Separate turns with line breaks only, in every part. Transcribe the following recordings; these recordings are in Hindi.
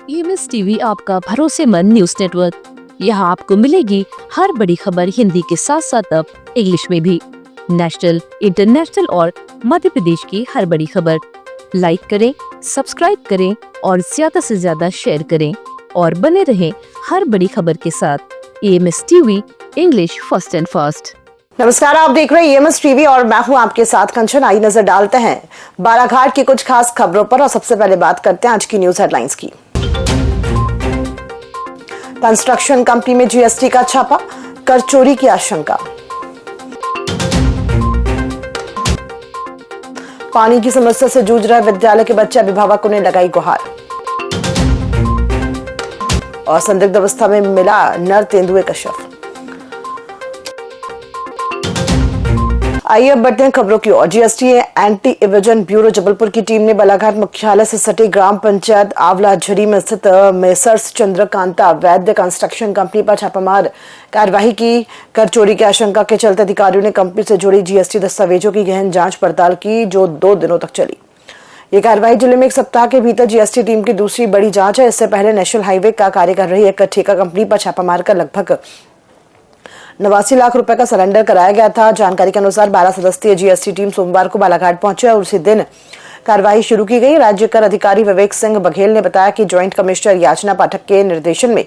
EMS टीवी आपका भरोसेमंद न्यूज नेटवर्क। यहाँ आपको मिलेगी हर बड़ी खबर हिंदी के साथ साथ अब इंग्लिश में भी। नेशनल, इंटरनेशनल और मध्य प्रदेश की हर बड़ी खबर लाइक करें, सब्सक्राइब करें और ज्यादा से ज्यादा शेयर करें और बने रहें हर बड़ी खबर के साथ। EMS TV, English first and fast.
नमस्कार, आप देख रहे हैं EMS टीवी और मैं हूं आपके साथ कंचन। आई नजर डालते हैं बालाघाट की कुछ खास खबरों पर और सबसे पहले बात करते हैं आज की न्यूज हेडलाइंस की। कंस्ट्रक्शन कंपनी में GST का छापा, कर चोरी की आशंका। पानी की समस्या से जूझ रहे विद्यालय के बच्चे, अभिभावकों ने लगाई गुहार। और संदिग्ध अवस्था में मिला नर तेंदुए का शव। आइए अब बढ़ते हैं खबरों की ओर। GST anti evasion bureau Jabalpur की टीम ने बालाघाट मुख्यालय से सटी ग्राम पंचायत आवला झरी में स्थित मेसर्स चंद्रकांता वैद्य कंस्ट्रक्शन कंपनी पर छापामार कार्यवाही की। कर चोरी की आशंका के चलते अधिकारियों ने कंपनी से जुड़ी GST दस्तावेजों की गहन जांच पड़ताल की, जो 2 दिनों तक चली। ये कार्रवाई जिले में 1 सप्ताह के भीतर GST टीम की दूसरी बड़ी जांच है। इससे पहले नेशनल हाईवे का कार्य कर रही एक ठेका कंपनी पर छापा मारकर लगभग 89 लाख रुपए का सरेंडर कराया गया था। जानकारी के अनुसार 12 सदस्यीय GST टीम सोमवार को बालाघाट पहुंचे और उसी दिन कार्रवाई शुरू की गई। राज्य कर अधिकारी विवेक सिंह बघेल ने बताया कि ज्वाइंट कमिश्नर याचना पाठक के निर्देशन में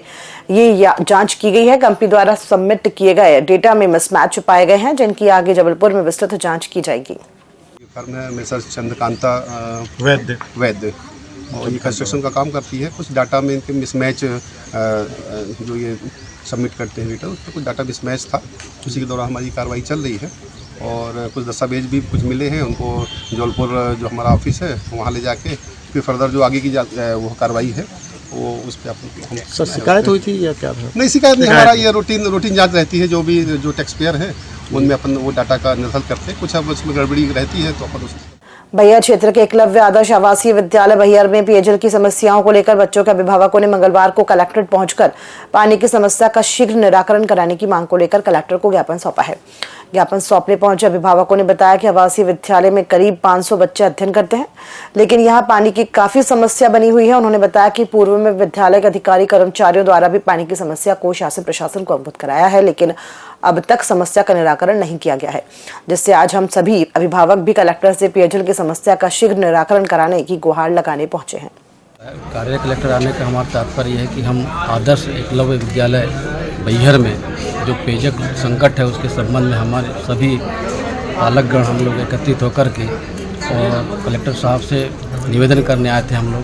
ये जांच की गई है। कंपनी द्वारा सबमिट किए गए डेटा में मिसमैच पाए गए हैं, जिनकी आगे जबलपुर में विस्तृत जांच की जाएगी।
फर्म है मेसर्स चंद्रकांता वैद्य और ये कंस्ट्रक्शन का काम करती है। कुछ डाटा में इनके मिसमैच जो ये सबमिट करते हैं डेटा, उसमें कुछ डाटा मिसमैच था। उसी के दौरान हमारी कार्रवाई चल रही है और कुछ दस्तावेज भी कुछ मिले हैं। उनको जबलपुर जो हमारा ऑफिस है वहाँ ले जाके फिर फर्दर जो आगे की वो कार्रवाई है वो उस पर हम
सर शिकायत हुई थी या क्या था?
नहीं, शिकायत नहीं। हमारा ये रूटीन जांच रहती है। जो टैक्स पेयर है उनमें अपन वो डाटा का निर्धारण करते हैं। कुछ अब उसमें गड़बड़ी रहती है तो अपन उसमें।
बैहर क्षेत्र के एकलव्य आदर्श आवासीय विद्यालय बैहर में पेयजल की समस्याओं को लेकर बच्चों के अभिभावकों ने मंगलवार को कलेक्ट्रेट पहुंचकर पानी की समस्या का शीघ्र निराकरण कराने की मांग को लेकर कलेक्टर को ज्ञापन सौंपा है। ज्ञापन सौंपने पहुंचे अभिभावकों ने बताया कि आवासीय विद्यालय में करीब 500 बच्चे अध्ययन करते हैं, लेकिन यहाँ पानी की काफी समस्या बनी हुई है। उन्होंने बताया कि पूर्व में विद्यालय के अधिकारी कर्मचारियों द्वारा भी पानी की समस्या को शासन प्रशासन को अवगत कराया है, लेकिन अब तक समस्या का निराकरण नहीं किया गया है, जिससे आज हम सभी अभिभावक भी कलेक्टर से पेयजल की समस्या का शीघ्र निराकरण कराने की गुहार लगाने पहुंचे हैं।
कार्य कलेक्टर आने का हमारा तात्पर्य है कि हम आदर्श एकलव्य विद्यालय बैहर में जो पेयजल संकट है उसके संबंध में हमारे सभी पालकगण हम लोग एकत्रित होकर के और कलेक्टर साहब से निवेदन करने आए थे हम लोग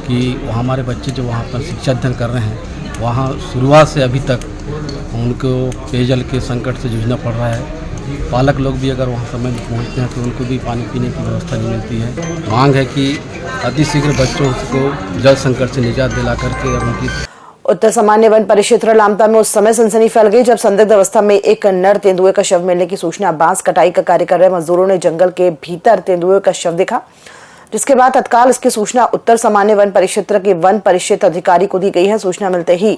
कि वहाँ हमारे बच्चे जो वहाँ पर शिक्षा अध्ययन कर रहे हैं वहाँ शुरुआत से अभी तक उनको पेयजल के संकट से जूझना पड़ रहा है। पालक लोग भी अगर वहाँ समय में पहुँचते हैं तो उनको भी पानी पीने की व्यवस्था नहीं मिलती है। मांग है कि अतिशीघ्र बच्चों को जल संकट से निजात दिला करके और उनकी।
उत्तर सामान्य वन परिक्षेत्र लामता में उस समय सनसनी फैल गई जब संदिग्ध अवस्था में एक नर तेंदुए का शव मिलने की सूचना। बांस कटाई का कार्य कर रहे मजदूरों ने जंगल के भीतर तेंदुए का शव देखा, जिसके बाद तत्काल इसकी सूचना उत्तर सामान्य वन परिक्षेत्र के वन परिक्षेत्र अधिकारी को दी गई है। सूचना मिलते ही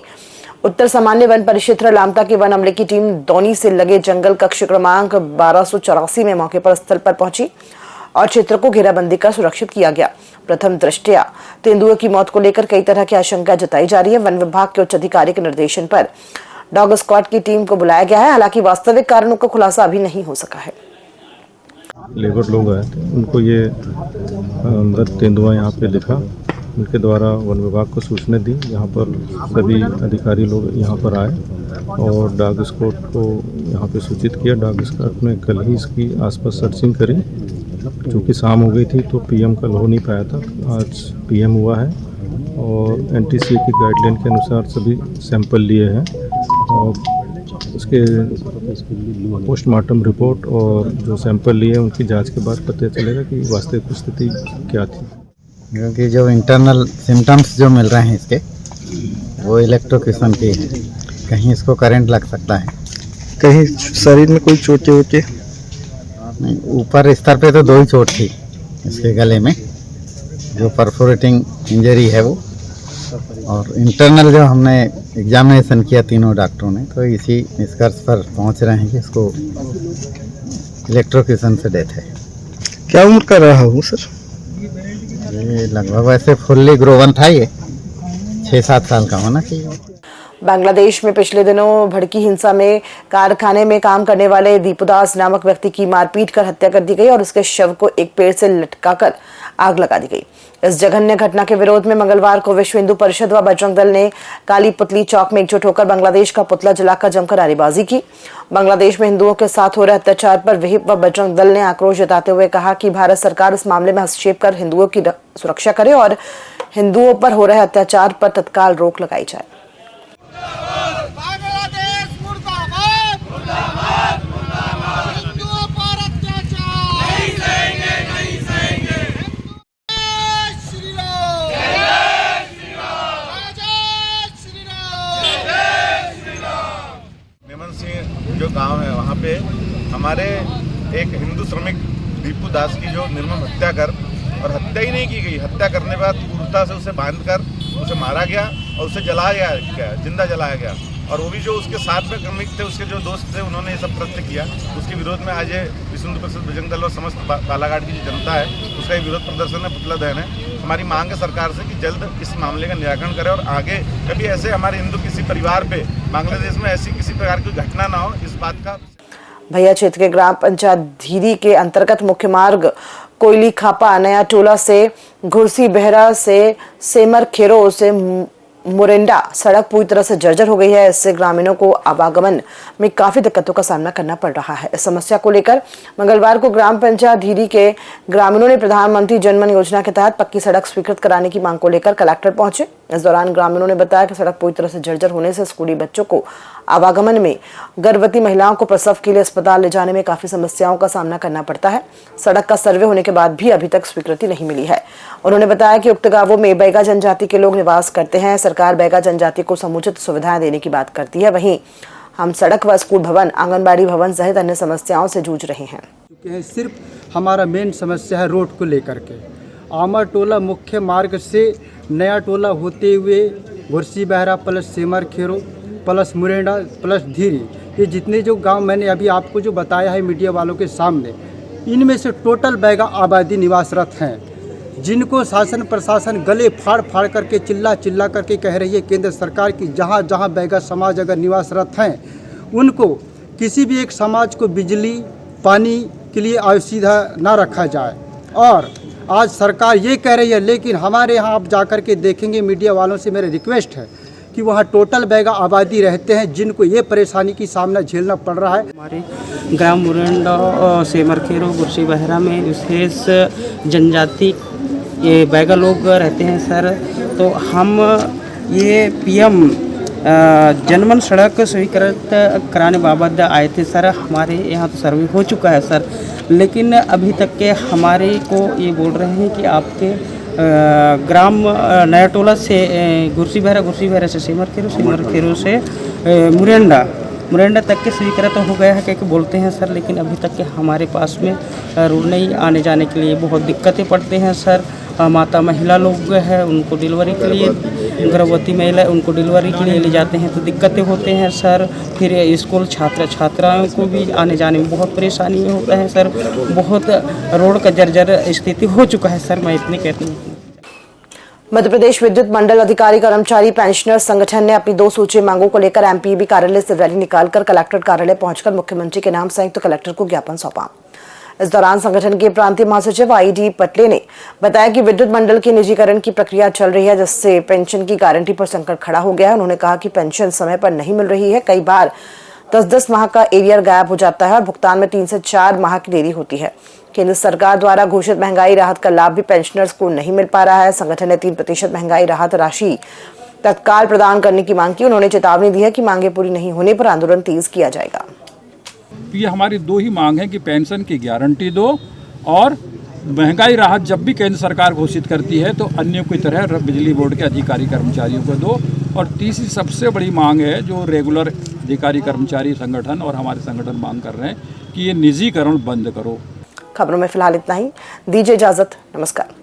उत्तर सामान्य वन परिक्षेत्र लामता की वन अमले की टीम दौनी से लगे जंगल कक्ष क्रमांक 1284 में मौके पर स्थल पर पहुंची और क्षेत्र को घेराबंदी कर सुरक्षित किया गया। प्रथम दृष्टया तेंदुए की मौत को लेकर कई तरह की आशंका जताई जा रही है। वन विभाग के उच्च अधिकारी के निर्देशन पर डॉग स्क्वाड की टीम को बुलाया गया है। हालांकि वास्तविक कारणों का खुलासा अभी नहीं हो सका है।
लेबर लोग आए थे, उनको ये मृत तेंदुआ यहाँ पे दिखा। उनके द्वारा वन विभाग को सूचना दी। यहाँ पर सभी अधिकारी लोग यहाँ पर आए और डॉग स्क्वाड को यहाँ पे सूचित किया। डॉग स्क्वाड ने कल ही इसकी आसपास सर्चिंग करी, चूँकि शाम हो गई थी तो PM कल हो नहीं पाया था। आज PM हुआ है और NTCA की गाइडलाइन के अनुसार सभी सैंपल लिए हैं और उसके पोस्टमार्टम रिपोर्ट और जो सैंपल लिए उनकी जांच के बाद पता चलेगा कि वास्तविक स्थिति क्या थी।
क्योंकि जो इंटरनल सिम्टम्स जो मिल रहे हैं इसके वो इलेक्ट्रोक्यूशन के हैं। कहीं इसको करंट लग सकता है,
कहीं शरीर में कोई चोटें होते
नहीं। ऊपर स्तर पे तो 2 ही चोट थी इसके गले में, जो परफोरेटिंग इंजरी है वो, और इंटरनल जो हमने एग्जामिनेशन किया तीनों डॉक्टरों ने तो इसी निष्कर्ष पर पहुंच रहे हैं कि इसको इलेक्ट्रोक्यूशन से डेथ है।
क्या उम्र का रहा हूँ सर?
ये लगभग वैसे फुल्ली ग्रोवन था ये, 6-7 साल का होना चाहिए।
बांग्लादेश में पिछले दिनों भड़की हिंसा में कारखाने में काम करने वाले दीपुदास नामक व्यक्ति की मारपीट कर हत्या कर दी गई और उसके शव को एक पेड़ से लटकाकर आग लगा दी गई। इस जघन्य घटना के विरोध में मंगलवार को विश्व हिंदू परिषद व बजरंग दल ने काली पुतली चौक में एकजुट होकर बांग्लादेश का पुतला जलाकर जमकर नारेबाजी की। बांग्लादेश में हिंदुओं के साथ हो रहे अत्याचार पर विहिप व बजरंग दल ने आक्रोश जताते हुए कहा कि भारत सरकार इस मामले में हस्तक्षेप कर हिंदुओं की सुरक्षा करे और हिंदुओं पर हो रहे अत्याचार पर तत्काल रोक लगाई जाए।
जो गांव है वहाँ पे हमारे एक हिंदू श्रमिक दीपुदास की जो निर्मम हत्या कर और हत्या ही नहीं की गई, हत्या करने के बाद क्रूरता से उसे बांधकर उसे मारा गया और उसे जलाया गया, जिंदा जलाया गया। और वो भी जो उसके साथ में क्रमिक थे, उसके जो दोस्त थे, उन्होंने ये सब कृत्य किया। उसके विरोध में आज विश्व हिंदू परिषद बजरंग दल और समस्त बालाघाट की जो जनता है उसका एक विरोध प्रदर्शन है, पुतला दहन है। हमारी मांग है सरकार से कि जल्द इस मामले का निराकरण करे और आगे कभी ऐसे हमारे हिंदू किसी परिवार पे बांग्लादेश में ऐसी किसी प्रकार की घटना ना हो, इस बात का।
भैया क्षेत्र के ग्राम पंचायत धीरी के अंतर्गत मुख्य मार्ग कोयली खापा नया टोला से घुरसी बहरा से सेमर खेरो से मुरेंडा सड़क पूरी तरह से जर्जर हो गई है। इससे ग्रामीणों को आवागमन में काफी दिक्कतों का सामना करना पड़ रहा है। इस समस्या को लेकर मंगलवार को ग्राम पंचायत धीरी के ग्रामीणों ने प्रधानमंत्री जनमन योजना के तहत पक्की सड़क स्वीकृत कराने की मांग को लेकर कलेक्टर पहुंचे। इस दौरान ग्रामीणों ने बताया कि सड़क पूरी तरह से जर्जर होने से स्कूली बच्चों को आवागमन में, गर्भवती महिलाओं को प्रसव के लिए अस्पताल ले जाने में काफी समस्याओं का सामना करना पड़ता है। सड़क का सर्वे होने के बाद भी अभी तक स्वीकृति नहीं मिली है। उन्होंने बताया कि उक्त गांवों में बैगा जनजाति के लोग निवास करते हैं। सरकार बैगा जनजाति को समुचित सुविधाएं देने की बात करती है, वहीं हम सड़क व स्कूल भवन, आंगनबाड़ी भवन सहित अन्य समस्याओं से जूझ रहे हैं।
सिर्फ हमारा मेन समस्या है रोड को लेकर के। आमर टोला मुख्य मार्ग से नया टोला होते हुए घुरसी बहरा प्लस सेमर खेरो प्लस मुरेंडा प्लस धीरी, ये जितने जो गांव मैंने अभी आपको जो बताया है मीडिया वालों के सामने, इनमें से टोटल बैगा आबादी निवासरत हैं, जिनको शासन प्रशासन गले फाड़ फाड़ करके चिल्ला चिल्ला करके कह रही है केंद्र सरकार की जहाँ जहाँ बैगा समाज अगर निवासरत हैं उनको किसी भी एक समाज को बिजली पानी के लिए असुविधा ना रखा जाए। और आज सरकार ये कह रही है, लेकिन हमारे यहाँ आप जाकर के देखेंगे, मीडिया वालों से मेरी रिक्वेस्ट है कि वहाँ टोटल बैगा आबादी रहते हैं जिनको ये परेशानी की सामना झेलना पड़ रहा है।
हमारे ग्राम मुरेंडा सेमर खेरो घुरसी बहरा में विशेष जनजाति ये बैगा लोग रहते हैं सर। तो हम ये पीएम जनमन सड़क स्वीकृत कराने बाबत आए थे सर। हमारे यहाँ तो सर्वे हो चुका है सर, लेकिन अभी तक के हमारे को ये बोल रहे हैं कि आपके ग्राम नया टोला से घुरसी बहरा से सेमर खेरो से मुरेंडा तक के स्वीकृत हो गया है क्या बोलते हैं सर। लेकिन अभी तक के हमारे पास में रोड नहीं, आने जाने के लिए बहुत दिक्कतें पड़ते हैं सर। माता महिला लोग हैं, उनको डिलीवरी के लिए, गर्भवती महिला उनको डिलीवरी के लिए ले जाते हैं तो दिक्कतें होते हैं सर। फिर स्कूल छात्राओं को भी आने जाने में बहुत परेशानी होता है सर। बहुत रोड का जर्जर स्थिति हो चुका है सर, मैं इतनी कहती हूँ।
मध्य प्रदेश विद्युत मंडल अधिकारी कर्मचारी पेंशनर संगठन ने अपनी 2 सूची मांगों को लेकर एमपीबी कार्यालय से रैली निकालकर कलेक्ट्रेट कार्यालय पहुंचकर मुख्यमंत्री के नाम संयुक्त कलेक्टर को ज्ञापन सौंपा। इस दौरान संगठन के प्रांतीय महासचिव आईडी पटले ने बताया कि विद्युत मंडल के निजीकरण की प्रक्रिया चल रही है, जिससे पेंशन की गारंटी पर संकट खड़ा हो गया है। उन्होंने कहा कि पेंशन समय पर नहीं मिल रही है, कई बार 10-10 माह का एरियर गायब हो जाता है और भुगतान में 3 से 4 माह की देरी होती है। केंद्र सरकार द्वारा घोषित महंगाई राहत का लाभ भी पेंशनर्स को नहीं मिल पा रहा है। संगठन ने 3% महंगाई राहत राशि तत्काल प्रदान करने की मांग की। उन्होंने चेतावनी दी है कि मांगे पूरी नहीं होने पर आंदोलन तेज किया जाएगा।
ये हमारी 2 ही मांग है कि पेंशन की गारंटी दो और महंगाई राहत जब भी केंद्र सरकार घोषित करती है तो अन्यों की तरह बिजली बोर्ड के अधिकारी कर्मचारियों को दो। और तीसरी सबसे बड़ी मांग है जो रेगुलर अधिकारी कर्मचारी संगठन और हमारे संगठन मांग कर रहे हैं कि ये निजीकरण बंद करो।
खबरों में फिलहाल इतना ही, दीजिए इजाजत, नमस्कार।